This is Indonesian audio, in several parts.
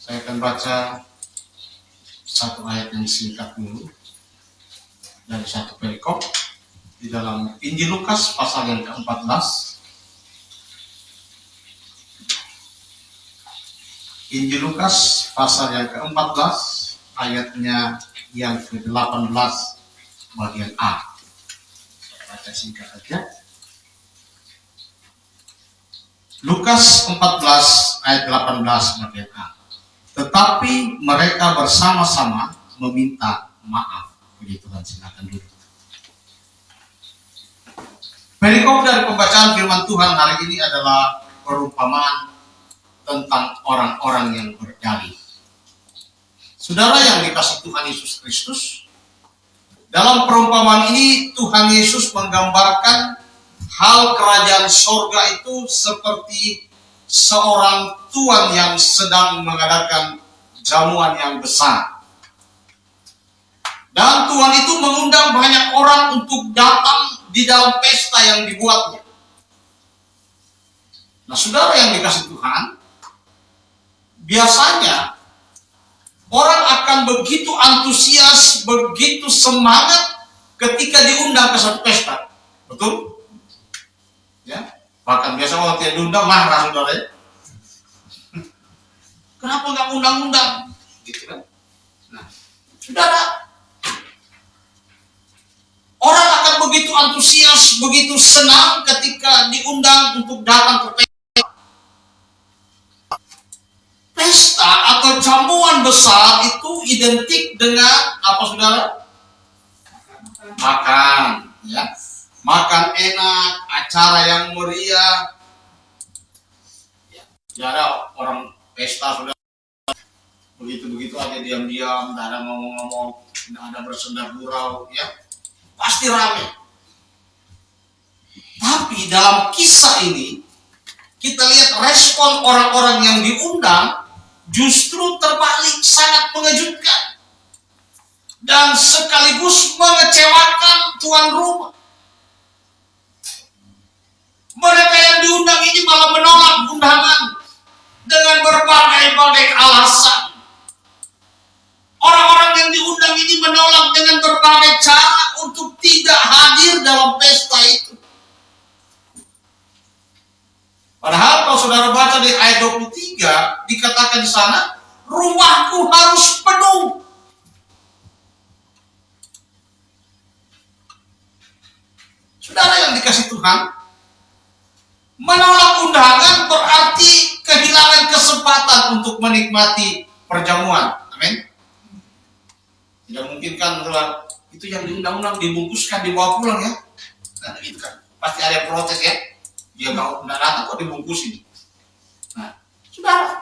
Saya akan baca satu ayat yang singkat dulu dari satu perikop di dalam Injil Lukas pasal yang ke-14. Injil Lukas pasal yang ke-14 ayatnya yang ke-18 bagian A. Saya baca singkat saja. Lukas 14 ayat 18 bagian A. Tetapi mereka bersama-sama meminta maaf. Puji Tuhan, silakan duduk. Perikop dari pembacaan firman Tuhan hari ini adalah perumpamaan tentang orang-orang yang berdalih. Saudara yang dikasihi Tuhan Yesus Kristus, dalam perumpamaan ini Tuhan Yesus menggambarkan hal kerajaan sorga itu seperti seorang tuan yang sedang mengadakan jamuan yang besar. Dan tuan itu mengundang banyak orang untuk datang di dalam pesta yang dibuatnya. Nah, saudara yang dikasihi Tuhan, biasanya orang akan begitu antusias, begitu semangat ketika diundang ke satu pesta. Betul? Ya. Bahkan biasa kalau tidak diundang marah saudara ya. Kenapa nggak undang-undang? Gitu kan? Nah, saudara, orang akan begitu antusias, begitu senang ketika diundang untuk datang ke pesta. Pesta atau jamuan besar itu identik dengan apa saudara? Makan, ya. Makan enak, acara yang meriah. Ya, tidak ada orang pesta sudah begitu-begitu aja diam-diam, tidak ada ngomong-ngomong, tidak ada bersenda gurau, ya pasti ramai. Tapi dalam kisah ini kita lihat respon orang-orang yang diundang justru terbalik, sangat mengejutkan dan sekaligus mengecewakan tuan rumah. Mereka yang diundang ini malah menolak undangan dengan berbagai-bagai alasan. Orang-orang yang diundang ini menolak dengan berbagai cara untuk tidak hadir dalam pesta itu. Padahal kalau saudara baca di ayat 23, dikatakan di sana, rumahku harus penuh. Saudara yang dikasihi Tuhan, menolak undangan berarti kehilangan kesempatan untuk menikmati perjamuan. Amin. Tidak mungkin kan itu yang diundang-undang dibungkuskan dibawa pulang ya. Nah, gitu kan. Pasti ada yang protes ya. Dia nggak datang kok dibungkusin. Nah, saudara,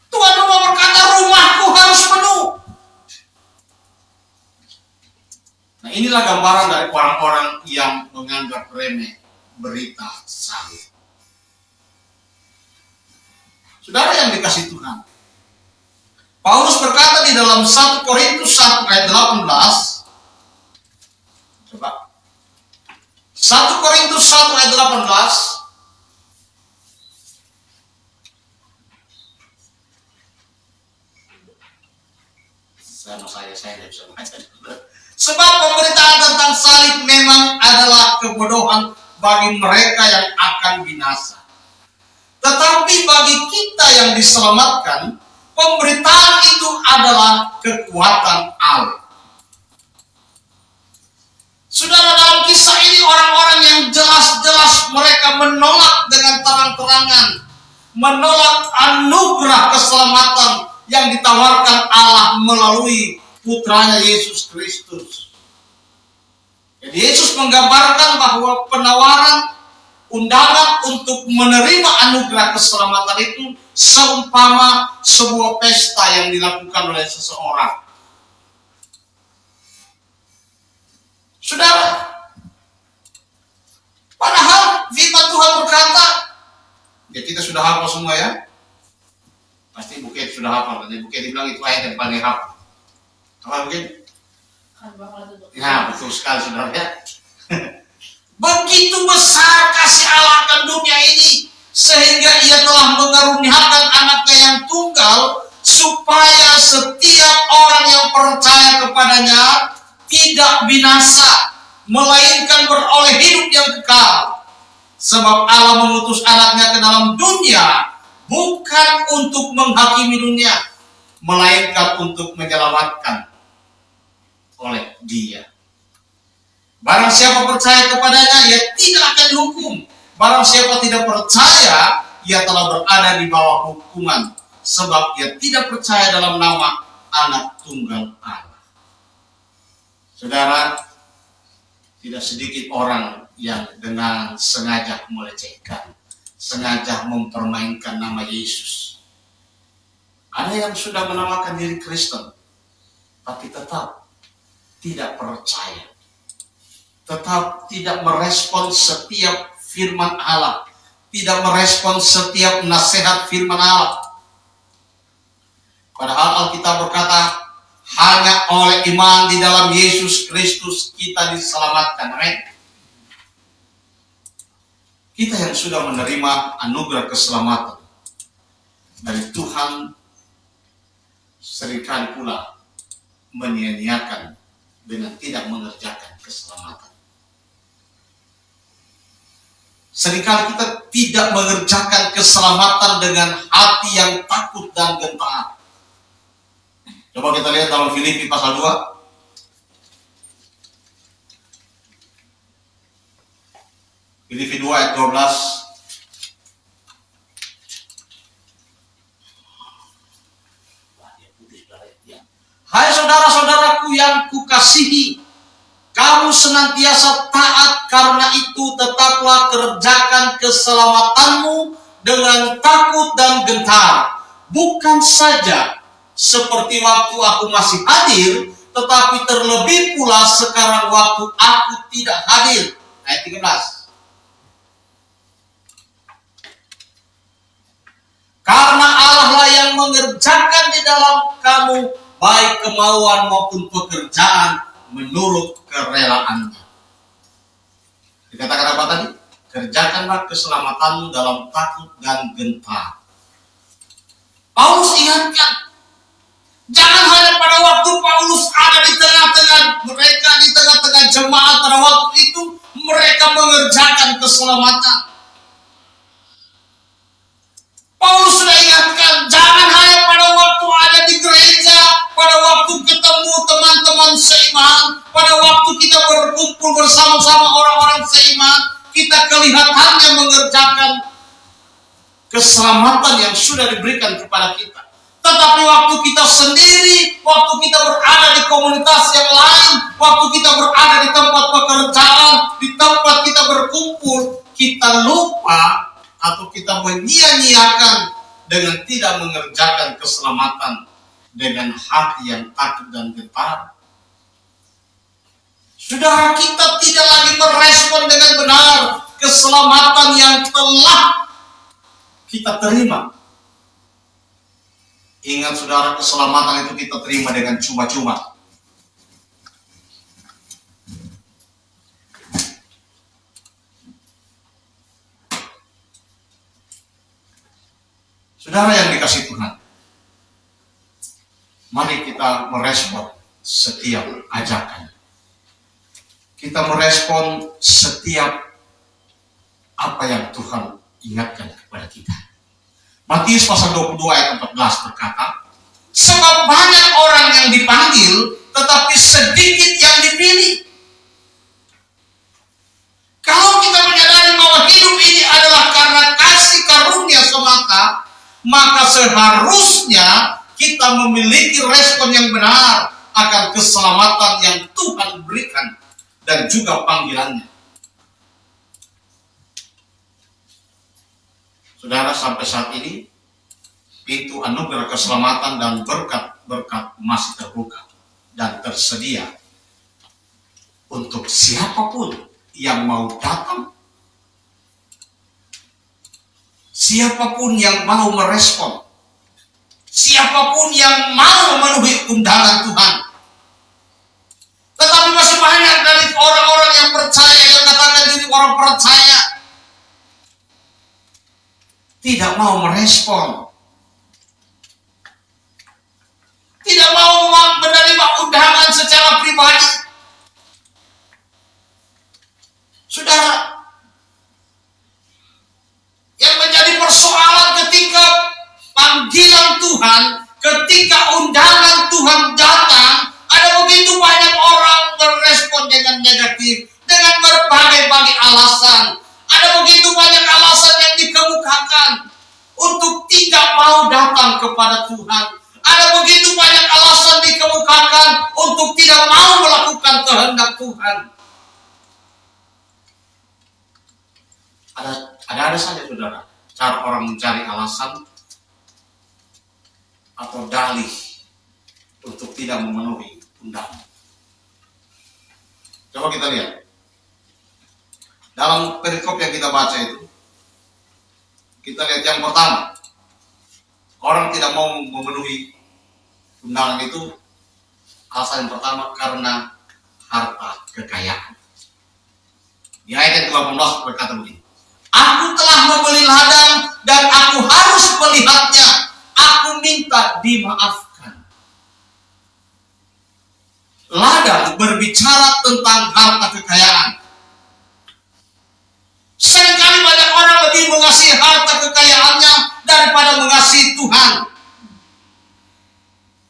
tuan rumah berkata rumahku harus penuh. Nah, inilah gambaran dari orang-orang yang menganggap remeh berita salib. Saudara yang dikasihi Tuhan, Paulus berkata di dalam 1 Korintus 1 ayat 18. Coba. 1 Korintus 1 ayat 18. Saya tidak bisa baca. Sebab pemberitaan tentang salib memang adalah kebodohan bagi mereka yang akan binasa. Tetapi bagi kita yang diselamatkan, pemberitaan itu adalah kekuatan Allah. Saudara, dalam kisah ini orang-orang yang jelas-jelas mereka menolak dengan terang-terangan, menolak anugerah keselamatan yang ditawarkan Allah melalui putranya Yesus Kristus. Jadi Yesus menggambarkan bahwa penawaran undangan untuk menerima anugerah keselamatan itu seumpama sebuah pesta yang dilakukan oleh seseorang. Saudara, padahal firman Tuhan berkata, ya kita sudah hafal semua ya. Pasti Buket sudah hafal. Nanti Buket dibilang itu ayat yang paling hafal. Apa Buket? Ya, betul sekali saudara ya. Begitu besar kasih Allah akan dunia ini sehingga ia telah mengaruniakan anaknya yang setiap orang yang percaya kepadanya tidak binasa, melainkan beroleh hidup yang kekal. Sebab Allah mengutus anaknya ke dalam dunia bukan untuk menghakimi dunia, melainkan untuk menyelamatkan oleh Dia. Barang siapa percaya kepadanya, ia tidak akan dihukum. Barang siapa tidak percaya, ia telah berada di bawah hukuman, sebab ia tidak percaya dalam nama Anak Tunggal Allah. Saudara, tidak sedikit orang yang dengan sengaja melecehkan, sengaja mempermainkan nama Yesus. Ada yang sudah menamakan diri Kristen, tapi tetap tidak percaya, tetap tidak merespon setiap firman Allah, tidak merespon setiap nasihat firman Allah. Padahal Alkitab berkata, hanya oleh iman di dalam Yesus Kristus kita diselamatkan. Amin. Kita yang sudah menerima anugerah keselamatan dari Tuhan seringkali pula menyia-nyiakan dengan tidak mengerjakan keselamatan. Seringkali kita tidak mengerjakan keselamatan dengan hati yang takut dan gentar. Coba kita lihat dalam Filipi pasal 2. Filipi 2 ayat 12. Hai saudara-saudaraku yang kukasihi, kamu senantiasa taat, karena itu tetaplah kerjakan keselamatanmu dengan takut dan gentar. Bukan saja seperti waktu aku masih hadir, tetapi terlebih pula sekarang waktu aku tidak hadir. Ayat 13. Karena Allah lah yang mengerjakan di dalam kamu baik kemauan maupun pekerjaan menurut kerelaannya. Dikatakan apa tadi? Kerjakanlah keselamatanmu dalam takut dan gentar. Paulus ingatkan, jangan hanya pada waktu Paulus ada di tengah-tengah mereka, di tengah-tengah jemaat pada waktu itu mereka mengerjakan keselamatan. Paulus sudah ingatkan, jangan hanya pada waktu ada di gereja, pada waktu ketemu teman-teman seiman, pada waktu kita berkumpul bersama-sama orang-orang seiman, kita kelihatannya mengerjakan keselamatan yang sudah diberikan kepada kita. Tetapi waktu kita sendiri, waktu kita berada di komunitas yang lain, waktu kita berada di tempat pekerjaan, di tempat kita berkumpul, kita lupa atau kita menyia-nyiakan dengan tidak mengerjakan keselamatan dengan hati yang takut dan gentar. Saudara, kita tidak lagi merespon dengan benar keselamatan yang telah kita terima. Ingat saudara, keselamatan itu kita terima dengan cuma-cuma. Saudara yang dikasih Tuhan, mari kita merespon setiap ajakan. Kita merespon setiap apa yang Tuhan ingatkan kepada kita. Matius pasal 22 ayat 14 berkata, sebab banyak orang yang dipanggil, tetapi sedikit yang dipilih. Kalau kita menyadari bahwa hidup ini adalah karena kasih karunia semata, maka seharusnya kita memiliki respon yang benar akan keselamatan yang Tuhan berikan dan juga panggilannya. Saudara, sampai saat ini pintu anugerah keselamatan dan berkat-berkat masih terbuka dan tersedia untuk siapapun yang mau datang, siapapun yang mau merespon, siapapun yang mau memenuhi undangan Tuhan. Tetapi masih banyak dari orang-orang yang percaya, yang katakan diri orang percaya, tidak mau merespon. tidak mau menerima undangan secara pribadi. Saudara, yang menjadi persoalan ketika panggilan Tuhan, ketika undangan Tuhan datang, ada begitu banyak orang berespon dengan negatif, dengan berbagai-bagai alasan. Ada begitu banyak alasan yang dikemukakan untuk tidak mau datang kepada Tuhan. Ada begitu banyak alasan dikemukakan untuk tidak mau melakukan kehendak Tuhan. Ada saja saudara, cara orang mencari alasan atau dalih untuk tidak memenuhi undangan. Coba kita lihat. Dalam perikop yang kita baca itu, kita lihat yang pertama. Orang tidak mau memenuhi undangan itu, alasan yang pertama karena harta kekayaan. Di ayat yang ke-18 berkata begini. Aku telah membeli ladang dan aku harus melihatnya. Aku minta dimaafkan. Ladang berbicara tentang harta kekayaan. Seringkali banyak orang lebih mengasihi harta kekayaannya daripada mengasihi Tuhan.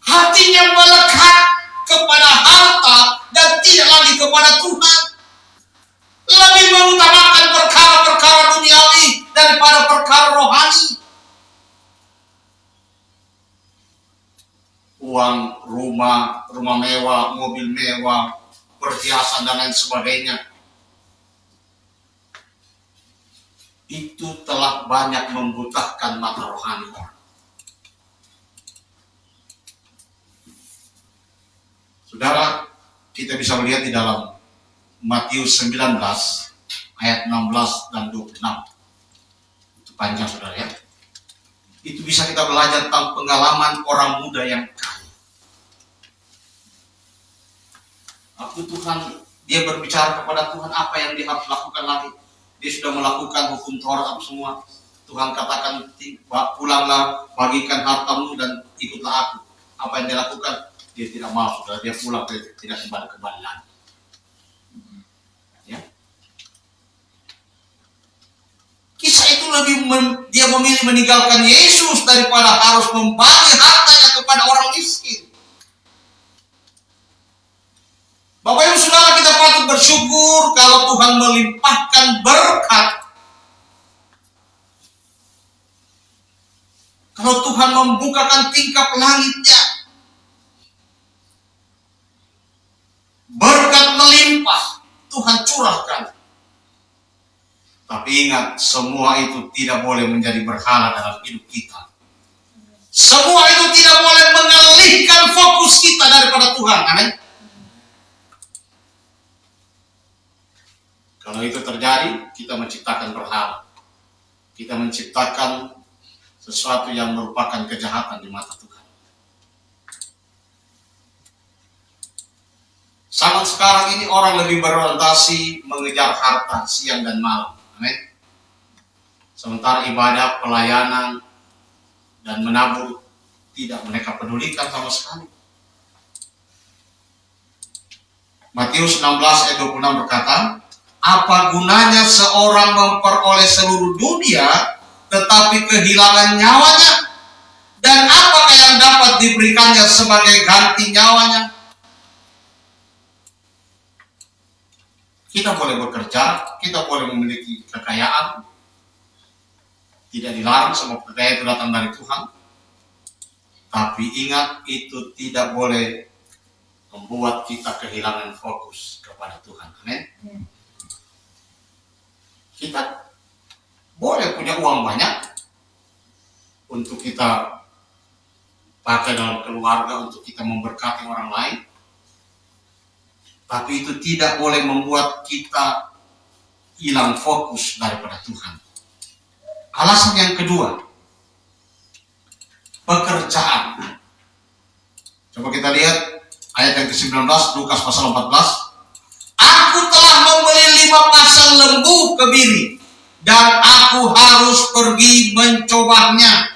Hatinya melekat kepada harta dan tidak lagi kepada Tuhan. Lebih mengutamakan perkara-perkara duniawi daripada perkara rohani. Uang, rumah mewah, mobil mewah, perhiasan dan lain sebagainya. Itu telah banyak membutahkan mata rohani orang. Saudara, kita bisa melihat di dalam Matius 19 ayat 16 dan 26. Itu panjang saudara ya. Itu bisa kita belajar tentang pengalaman orang muda yang kaya. Aku Tuhan, dia berbicara kepada Tuhan apa yang dia harus lakukan lagi. Dia sudah melakukan hukum Taurat apa semua. Tuhan katakan, pulanglah, bagikan hartamu dan ikutlah aku. Apa yang dia lakukan? Dia tidak mau, saudara. Dia pulang, dia tidak kembali lagi. Ya. Kisah itu dia memilih meninggalkan Yesus daripada harus membagi hartanya kepada orang miskin. Bapak Ibu Saudara, kita patut bersyukur kalau Tuhan melimpahkan berkat. Kalau Tuhan membukakan tingkap langitnya. Berkat melimpah, Tuhan curahkan. Tapi ingat, semua itu tidak boleh menjadi berhala dalam hidup kita. Semua itu tidak boleh mengalihkan fokus kita daripada Tuhan. Amin. Kalau itu terjadi, kita menciptakan berhala. Kita menciptakan sesuatu yang merupakan kejahatan di mata Tuhan. Zaman sekarang ini orang lebih berorientasi mengejar harta siang dan malam. Amin. Sementara ibadah, pelayanan, dan menabur tidak mereka pedulikan sama sekali. Matius 16 ayat 26 berkata, apa gunanya seorang memperoleh seluruh dunia tetapi kehilangan nyawanya? Dan apakah yang dapat diberikannya sebagai ganti nyawanya? Kita boleh bekerja, kita boleh memiliki kekayaan. Tidak dilarang, semua kekayaan itu datang dari Tuhan. Tapi ingat, itu tidak boleh membuat kita kehilangan fokus kepada Tuhan. Amin. Kita boleh punya uang banyak untuk kita pakai dalam keluarga, untuk kita memberkati orang lain. Tapi itu tidak boleh membuat kita hilang fokus daripada Tuhan. Alasan yang kedua, pekerjaan. Coba kita lihat ayat yang ke-19, Lukas pasal 14. Aku telah membeli 5 pasang lembu kebiri dan aku harus pergi mencobanya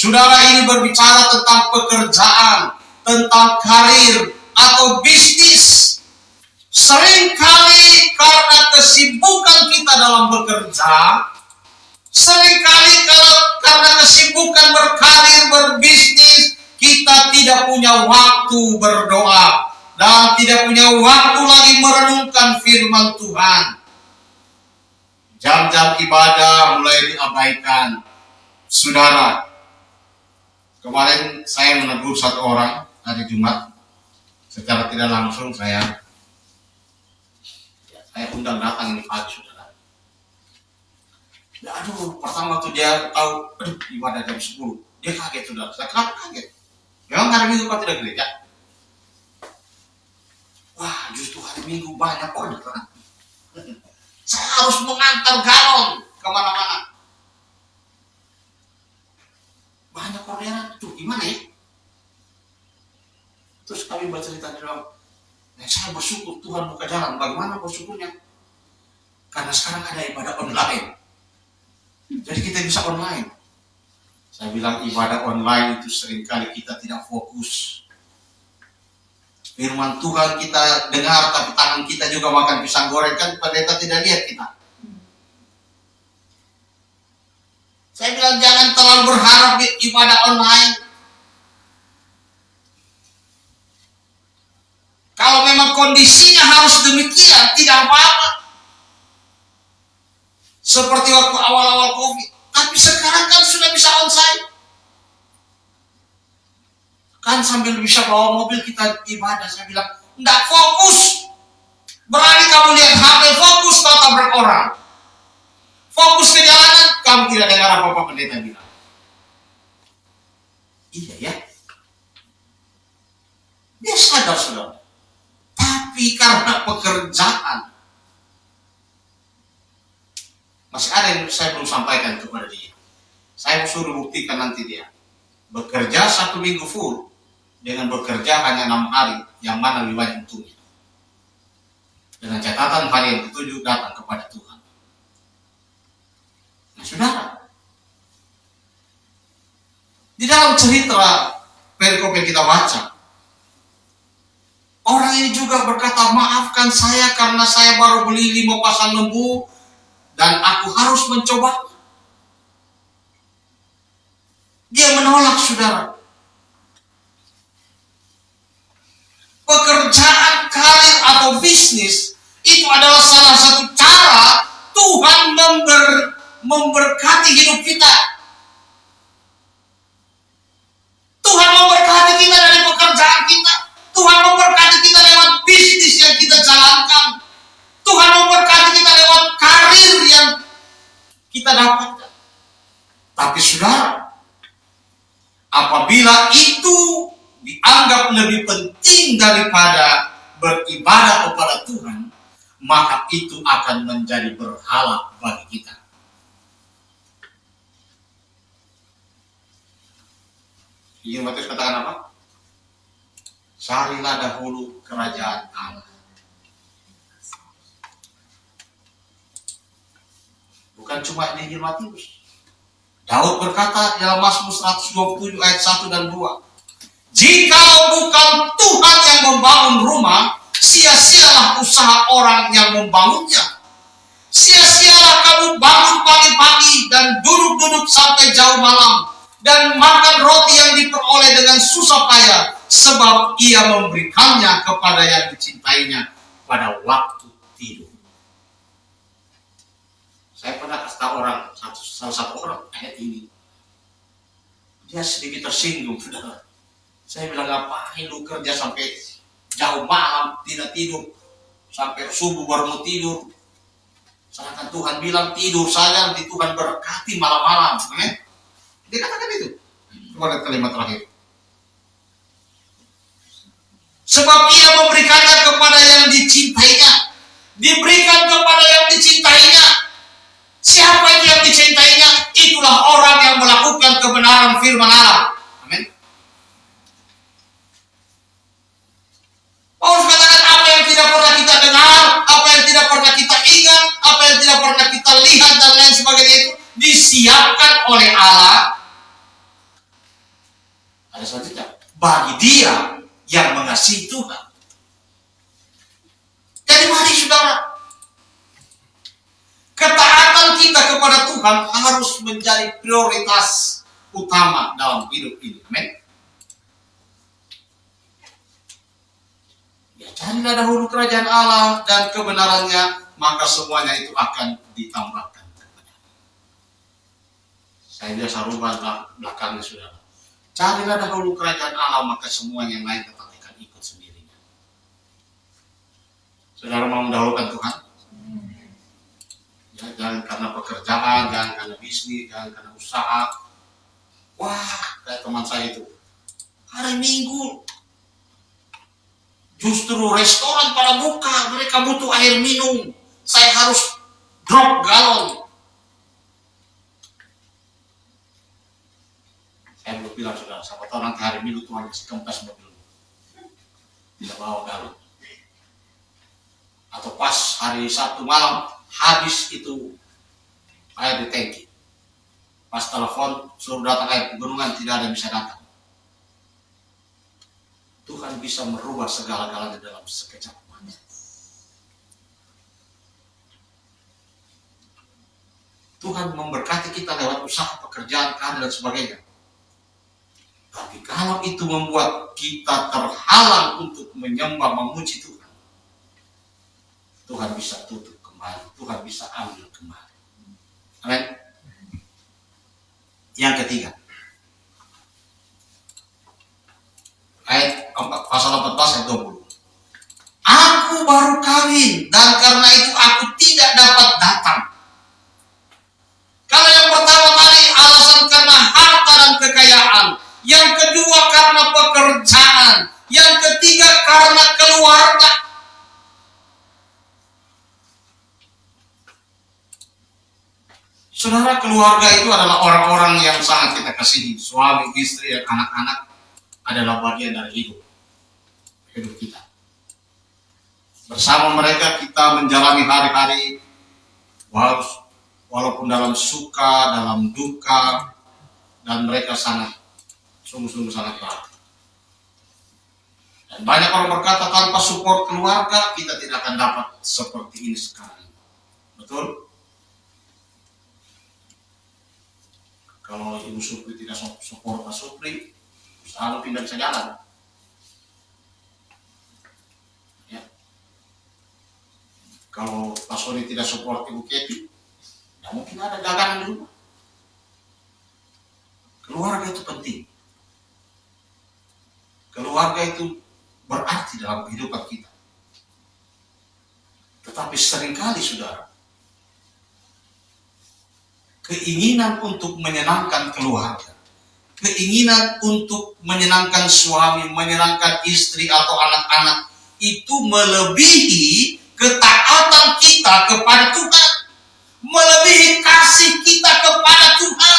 Saudara, ini berbicara tentang pekerjaan, tentang karir atau bisnis. Seringkali karena kesibukan kita dalam bekerja, seringkali karena kesibukan berkarir, berbisnis, kita tidak punya waktu berdoa dan tidak punya waktu lagi merenungkan firman Tuhan. Jam-jam ibadah mulai diabaikan. Saudara, kemarin saya menegur satu orang hari Jumat, secara tidak langsung saya undang datang ini pagi, saudara. Ya, pertama waktu dia tahu, ibadah jam 10, dia kaget, saudara. Saya kaget. Memang hari Minggu kau tidak gereja? Wah, justru hari Minggu banyak orderan. Saya harus mengantar galon kemana-mana. Banyak orderan, tuh gimana ya? Terus kami bercerita di dalam, saya bersyukur Tuhan buka jalan. Bagaimana bersyukurnya? Karena sekarang ada ibadah online. Jadi kita bisa online. Saya bilang ibadah online itu seringkali kita tidak fokus. Firman Tuhan kita dengar, tapi tangan kita juga makan pisang goreng, kan pendeta tidak lihat kita. Saya bilang jangan terlalu berharap di ibadah online. Kalau memang kondisinya harus demikian, tidak apa-apa. Seperti waktu awal-awal COVID. Tapi sekarang kan sudah bisa onsite. Kan sambil bisa bawa mobil kita ibadah. Saya bilang, enggak fokus. Berani kamu lihat HP, fokus kau tabrak orang. Fokus ke jalanan, kamu tidak dengar apa-apa pendeta bilang. Iya ya. Dia sadar, saudara. Tapi karena pekerjaan, masih ada yang saya belum sampaikan kepada dia. Saya suruh buktikan nanti dia. Bekerja 1 minggu full, dengan bekerja hanya 6 hari, yang mana lebih banyak untungnya. Dengan catatan hari yang ke-7 datang kepada Tuhan. Nah, saudara, di dalam cerita perikop yang kita baca, orang ini juga berkata, maafkan saya karena saya baru beli 5 pasang lembu dan aku harus mencoba. Dia menolak, saudara. Pekerjaan, karir atau bisnis itu adalah salah satu cara Tuhan memberkati hidup kita. Tuhan memberkati kita dari pekerjaan kita. Tuhan memberkati kita lewat bisnis yang kita jalankan. Tuhan memberkati kita lewat karir yang kita dapatkan. Tapi saudara, apabila itu dianggap lebih penting daripada beribadah kepada Tuhan, maka itu akan menjadi berhala bagi kita. Ingin Matius katakan apa? Carilah dahulu kerajaan Allah. Bukan cuma di Injil Matius. Daud berkata dalam Mazmur 127 ayat 1 dan 2. Jika bukan Tuhan yang membangun rumah, sia-sialah usaha orang yang membangunnya. Sia-sialah kamu bangun pagi-pagi dan duduk-duduk sampai jauh malam, dan makan roti yang diperoleh dengan susah payah, sebab ia memberikannya kepada yang dicintainya pada waktu tidur. Saya pernah kasih tahu salah satu orang ayat ini. Dia sedikit tersinggung, saudara. Saya bilang, ngapain lu kerja sampai jauh malam, tidak tidur, sampai subuh baru mau tidur. Sedangkan Tuhan bilang tidur saja, nanti Tuhan berkati malam-malam. Dia katakan itu. Coba lihat kalimat terakhir. Sebab ia memberikannya kepada yang dicintainya. Diberikan kepada yang dicintainya. Siapa itu yang dicintainya? Itulah orang yang melakukan kebenaran firman Allah. Amin. Paulus katakan, apa yang tidak pernah kita dengar, apa yang tidak pernah kita ingat, apa yang tidak pernah kita lihat dan lain sebagainya itu disiapkan oleh Allah bagi dia yang mengasihi Tuhan. Jadi mari saudara, ketaatan kita kepada Tuhan harus menjadi prioritas utama dalam hidup ini. Amin. Ya, carilah dahulu kerajaan Allah dan kebenarannya, maka semuanya itu akan ditambahkan. Saya biasa rubah belakangnya saudara. Carilah dahulu kerajaan Allah, maka semuanya yang lain akan ikut sendirinya. Saudara mau mendahulukan Tuhan? Ya, jangan karena pekerjaan, jangan karena bisnis, jangan karena usaha. Wah, kayak teman saya itu. Hari Minggu, justru restoran pada buka, mereka butuh air minum. Saya harus drop galon. Saya belum bilang saudara, siapa tahu nanti hari Minggu Tuhan kasih kempes mobil. Tidak bawa galon. Atau pas hari Sabtu malam, habis itu air di tangki. Pas telepon, suruh datang air pegunungan, tidak ada yang bisa datang. Tuhan bisa merubah segala-galanya dalam sekejap mata. Tuhan memberkati kita lewat usaha, pekerjaan, karir, dan sebagainya. Tapi kalau itu membuat kita terhalang untuk menyembah, memuji Tuhan, Tuhan bisa tutup kembali, Tuhan bisa ambil kembali. Amin. Yang ketiga, ayat pasal 14 ayat 20. Aku baru kawin dan karena itu aku tidak dapat datang. Kalau yang pertama tadi alasan karena harta dan kekayaan, yang kedua karena pekerjaan, yang ketiga karena keluarga. Saudara, keluarga itu adalah orang-orang yang sangat kita kasihi. Suami, istri, dan anak-anak adalah bagian dari hidup kita. Bersama mereka kita menjalani hari-hari, walaupun dalam suka, dalam duka, dan mereka sungguh-sungguh sangat baik. Dan banyak orang berkata tanpa support keluarga kita tidak akan dapat seperti ini sekarang. Betul? Kalau Ibu Supri tidak support Pak Supri, usaha tidak bisa jalan. Ya. Kalau Pak Soni tidak support Ibu Keti, tidak mungkin ada dagangan di rumah. Keluarga itu penting. Keluarga itu berarti dalam kehidupan kita. Tetapi seringkali saudara, keinginan untuk menyenangkan keluarga, keinginan untuk menyenangkan suami, menyenangkan istri atau anak-anak itu melebihi ketaatan kita kepada Tuhan, melebihi kasih kita kepada Tuhan.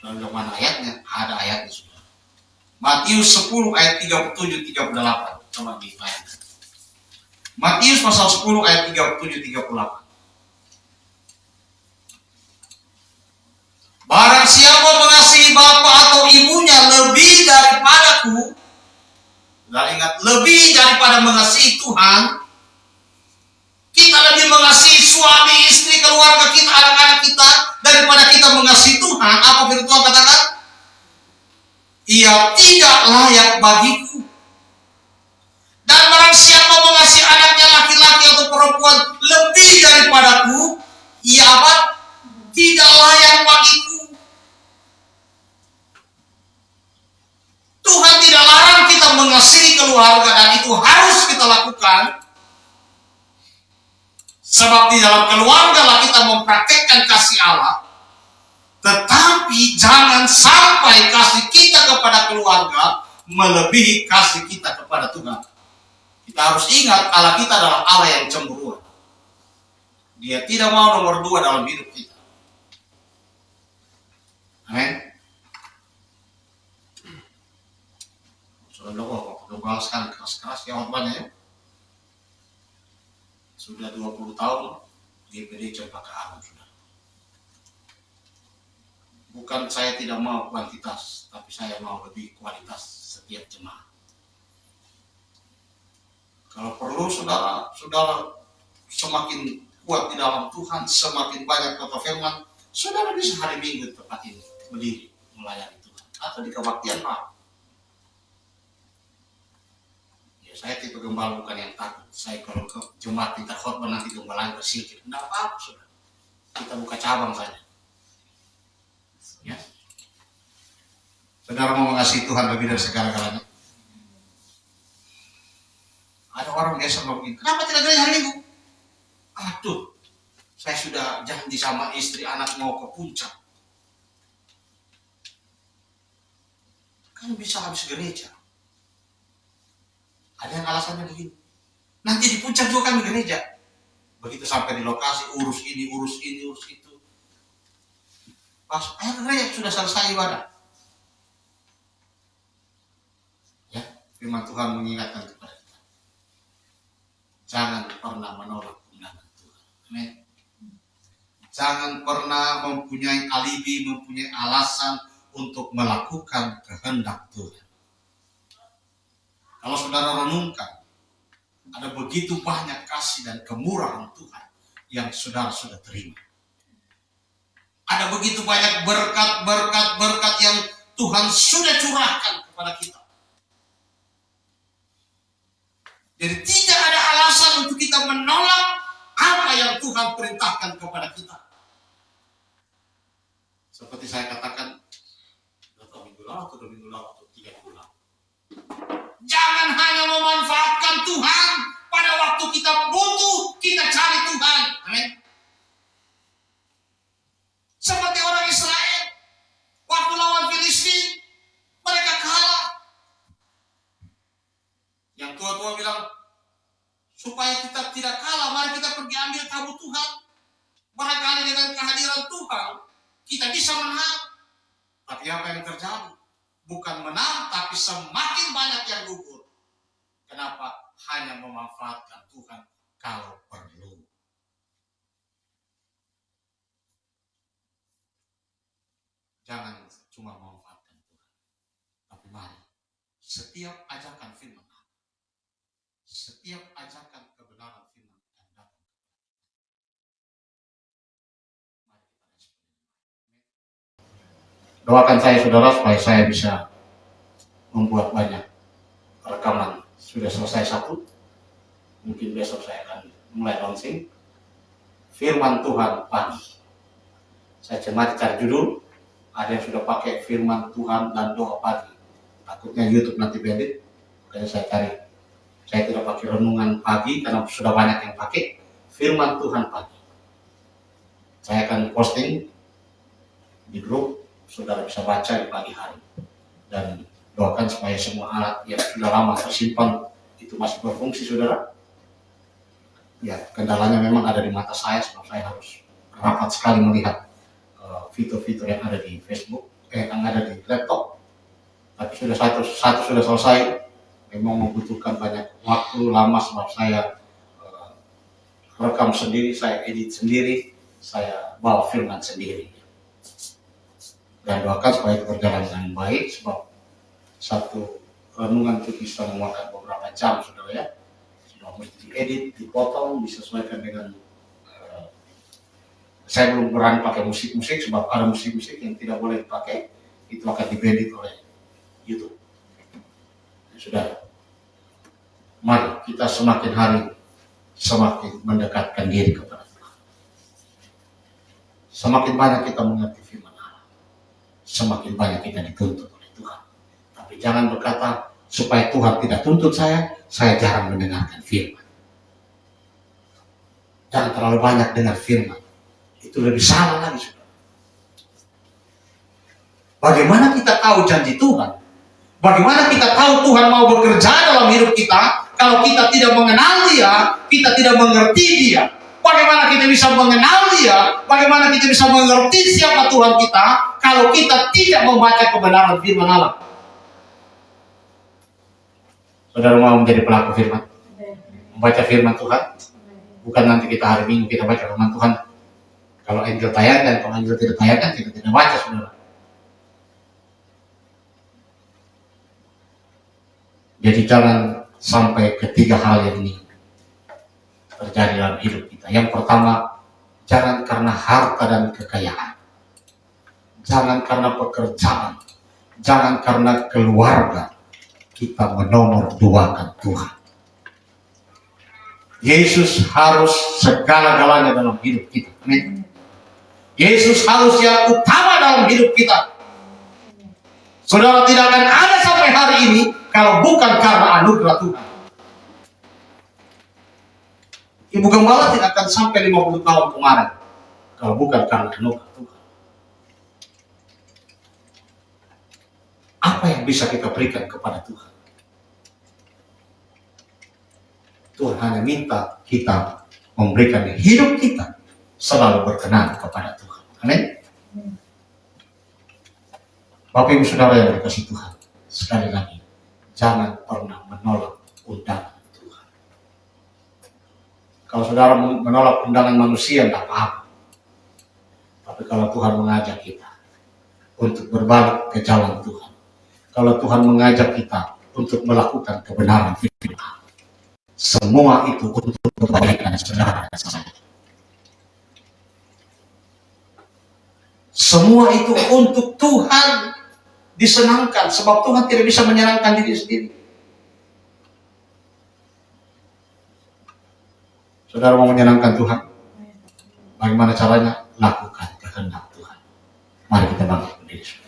Lalu mana ayatnya? Ada ayatnya sudah. Matius 10 ayat 37-38. Coba dibayangkan. Matius pasal 10 ayat 37-38. Barang siapa mengasihi bapa atau ibunya lebih daripadaku, dan ingat, lebih daripada mengasihi Tuhan, kita lebih mengasihi suami, istri, keluarga kita, anak-anak kita, daripada kita mengasihi Tuhan. Apa firman Tuhan katakan? Ia tidak layak bagiku. Dan barang siapa mengasihi anaknya laki-laki atau perempuan lebih daripadaku, ia apa? Tidak layak bagiku. Tuhan tidak larang kita mengasihi keluarga, dan itu harus kita lakukan. Sebab di dalam keluarga lah kita mempraktekkan kasih Allah. Tetapi jangan sampai kasih kita kepada keluarga melebihi kasih kita kepada Tuhan. Kita harus ingat Allah kita adalah Allah yang cemburuan. Dia tidak mau nomor 2 dalam hidup kita. Amin. Sudah doa sekali keras-keras ya banyak ya. Sudah 20 tahun di PDI Cempaka Alam sudah. Bukan saya tidak mau kuantitas, tapi saya mau lebih kualitas setiap jemaat. Kalau perlu saudara semakin kuat di dalam Tuhan, semakin banyak kata firman, saudara bisa hari Minggu tempat ini berdiri melayani Tuhan atau di kebaktian malam. Ya, saya tipe gembala bukan yang takut. Saya kalau ke jemaat kita khotbah nanti gembalanya tersingkir, tidak apa-apa saudara. Kita buka cabang saja. Ya. Saudara mau mengasihi Tuhan lebih dari segala-galanya. Ada orang biasa begini, kenapa tidak gereja hari Minggu? Aduh, saya sudah janji sama istri anak mau ke puncak. Kan bisa habis gereja. Ada yang alasannya begini. Nanti di puncak juga kami gereja. Begitu sampai di lokasi, urus ini, urus itu. Pas ayo ke gereja, sudah selesai ibadah. Ya, firman Tuhan mengingatkan kepada kita. Jangan pernah menolak undangan Tuhan. Amin. Jangan pernah mempunyai alibi, mempunyai alasan untuk melakukan kehendak Tuhan. Kalau saudara renungkan, ada begitu banyak kasih dan kemurahan Tuhan yang saudara sudah terima. Ada begitu banyak berkat yang Tuhan sudah curahkan kepada kita. Jadi tidak ada alasan untuk kita menolak apa yang Tuhan perintahkan kepada kita. Seperti saya katakan, 2 minggu lalu atau 2 minggu lalu atau 3 minggu lalu. Jangan hanya memanfaatkan Tuhan pada waktu kita butuh, kita cari Tuhan. Amin. Seperti orang Israel, waktu lawan Filistin, mereka kalah. Yang tua-tua bilang, supaya kita tidak kalah, mari kita pergi ambil tabut Tuhan. Barangkali dengan kehadiran Tuhan, kita bisa menang. Tapi apa yang terjadi? Bukan menang, tapi semakin banyak yang gugur. Kenapa? Hanya memanfaatkan Tuhan kalau perlu. Jangan cuma memanfaatkan Tuhan. Tapi mari, setiap ajakan firman, setiap ajakan kebenaran firman yang datang, mari kita respon. Doakan saya saudara supaya saya bisa membuat banyak rekaman. Sudah selesai 1, mungkin besok saya akan mulai launching firman Tuhan pagi. Saya cari judul, ada yang sudah pakai firman Tuhan dan doa pagi. Takutnya YouTube nanti bandit, makanya saya cari. Saya tidak pakai renungan pagi karena sudah banyak yang pakai firman Tuhan pagi. Saya akan posting di grup, saudara bisa baca di pagi hari. Dan doakan supaya semua alat yang sudah lama tersimpan itu masih berfungsi, saudara. Ya, kendalanya memang ada di mata saya sebab saya harus rapat sekali melihat fitur-fitur yang ada di Facebook, yang ada di laptop. Tapi sudah satu sudah selesai. Memang membutuhkan banyak waktu lama sebab saya rekam sendiri, saya edit sendiri, saya bawa firman sendiri. Dan doakan supaya itu berjalan dengan baik sebab satu renungan itu bisa memakan beberapa jam, saudara ya. Sudah mesti diedit, dipotong, disesuaikan dengan saya belum berani pakai musik-musik sebab ada musik-musik yang tidak boleh dipakai, itu akan dibandit oleh YouTube. Sudah, mari kita semakin hari semakin mendekatkan diri kepada Tuhan. Semakin banyak kita mengerti firman Allah, semakin banyak kita dituntut oleh Tuhan. Tapi jangan berkata supaya Tuhan tidak tuntut saya jarang mendengarkan firman. Jangan terlalu banyak dengar firman, itu lebih salah lagi, saudara. Bagaimana kita tahu janji Tuhan? Bagaimana kita tahu Tuhan mau bekerja dalam hidup kita kalau kita tidak mengenal Dia, kita tidak mengerti Dia? Bagaimana kita bisa mengenal Dia? Bagaimana kita bisa mengerti siapa Tuhan kita kalau kita tidak membaca kebenaran firman Allah? Saudara mau menjadi pelaku firman? Membaca firman Tuhan? Bukan nanti kita hari Minggu kita baca firman Tuhan. Kalau Angel tayangkan, kalau Angel tidak tayangkan, kita tidak baca, saudara. Jadi jangan sampai ketiga hal ini terjadi dalam hidup kita. Yang pertama, jangan karena harta dan kekayaan, jangan karena pekerjaan, jangan karena keluarga kita menomorduakan Tuhan. Yesus harus segala-galanya dalam hidup kita. Amin. Yesus harus yang utama dalam hidup kita. Saudara, tidak akan ada sampai hari ini kalau bukan karena anugerah Tuhan. Ibu Gembala tidak akan sampai 50 tahun kemarin kalau bukan karena anugerah Tuhan. Apa yang bisa kita berikan kepada Tuhan? Tuhan hanya minta kita memberikan hidup kita selalu berkenan kepada Tuhan. Amin. Bapak Ibu Saudara yang dikasihi Tuhan, sekali lagi, jangan pernah menolak undangan Tuhan. Kalau saudara menolak undangan manusia, tidak apa-apa. Tapi kalau Tuhan mengajak kita untuk berbalik ke jalan Tuhan, kalau Tuhan mengajak kita untuk melakukan kebenaran firman, semua itu untuk kebaikan saudara dan saya. Semua itu untuk Tuhan disenangkan, sebab Tuhan tidak bisa menyenangkan diri sendiri. Saudara mau menyenangkan Tuhan? Bagaimana caranya? Lakukan kehendak Tuhan. Mari kita bangkit berdiri.